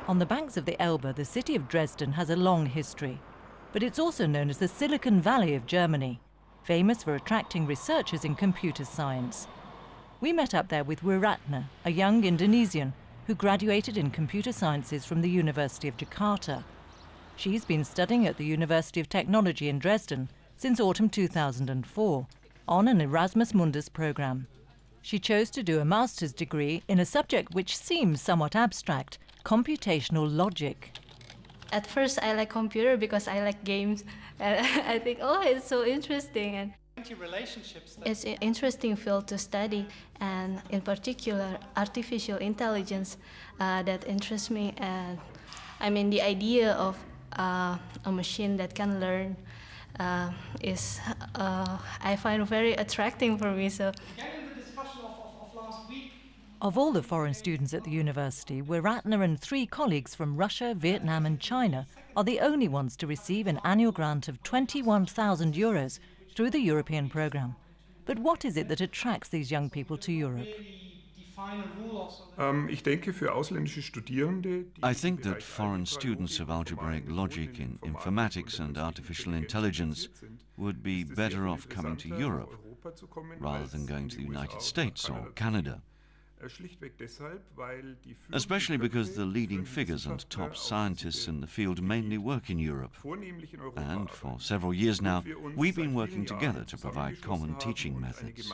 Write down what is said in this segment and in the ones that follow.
On the banks of the Elbe, the city of Dresden has a long history, but it's also known as the Silicon Valley of Germany, famous for attracting researchers in computer science. We met up there with Wiratna, a young Indonesian who graduated in computer sciences from the University of Jakarta. She's been studying at the University of Technology in Dresden since autumn 2004 on an Erasmus Mundus program. She chose to do a master's degree in a subject which seems somewhat abstract, computational logic. At first I like computer because I like games, and I think, oh, it's so interesting. And it's an interesting field to study, and in particular artificial intelligence that interests me. And I mean, the idea of a machine that can learn is I find very attracting for me. So. Of all the foreign students at the university, Wiratna and 3 colleagues from Russia, Vietnam and China are the only ones to receive an annual grant of 21,000 euros through the European programme. But what is it that attracts these young people to Europe? I think that foreign students of algebraic logic in informatics and artificial intelligence would be better off coming to Europe rather than going to the United States or Canada. Especially because the leading figures and top scientists in the field mainly work in Europe. And for several years now, we've been working together to provide common teaching methods.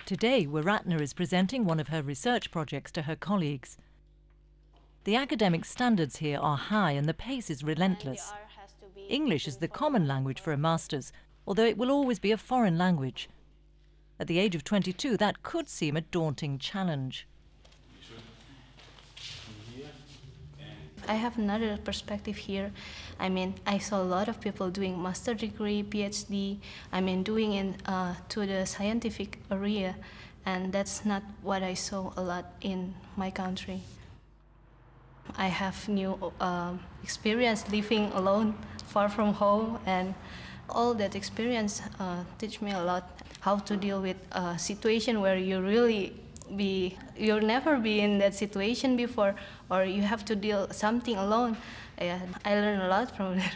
Today, Wiratna is presenting one of her research projects to her colleagues. The academic standards here are high and the pace is relentless. English is the common language for a master's, although it will always be a foreign language. At the age of 22, that could seem a daunting challenge. I have another perspective here. I mean, I saw a lot of people doing master degree, PhD, doing to the scientific area, and that's not what I saw a lot in my country. I have new experience living alone, far from home, and all that experience teach me a lot how to deal with a situation where you'll never be in that situation before, or you have to deal something alone. I learned a lot from it.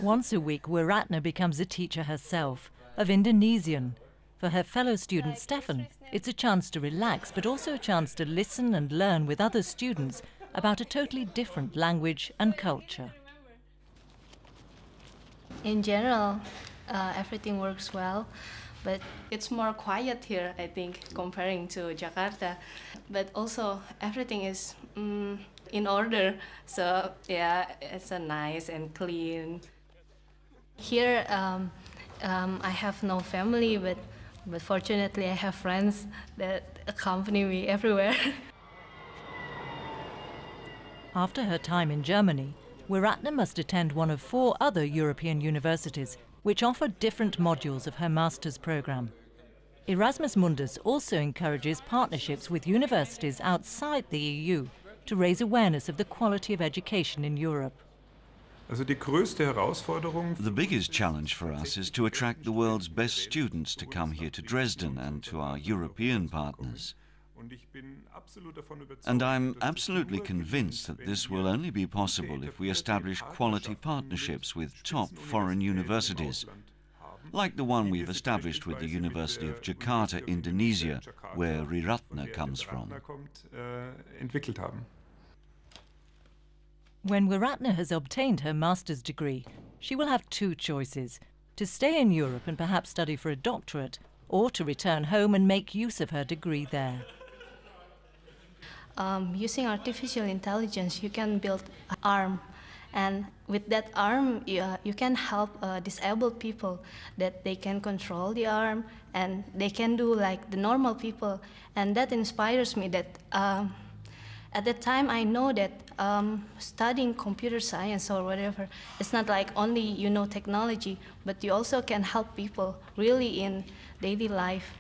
Once a week, Wiratna becomes a teacher herself, of Indonesian. For her fellow student Stefan, it's a chance to relax, but also a chance to listen and learn with other students about a totally different language and culture. In general, everything works well, but it's more quiet here, I think, comparing to Jakarta. But also, everything is in order, so yeah, it's nice and clean. Here, I have no family, but fortunately I have friends that accompany me everywhere. After her time in Germany, Wiratna must attend one of 4 other European universities which offer different modules of her master's program. Erasmus Mundus also encourages partnerships with universities outside the EU to raise awareness of the quality of education in Europe. The biggest challenge for us is to attract the world's best students to come here to Dresden and to our European partners. And I'm absolutely convinced that this will only be possible if we establish quality partnerships with top foreign universities, like the one we've established with the University of Jakarta, Indonesia, where Wiratna comes from. When Wiratna has obtained her master's degree, she will have 2 choices: to stay in Europe and perhaps study for a doctorate, or to return home and make use of her degree there. Using artificial intelligence, you can build an arm, and with that arm, you can help disabled people, that they can control the arm and they can do like the normal people, and that inspires me. That at that time, I know that studying computer science or whatever, it's not like only technology, but you also can help people really in daily life.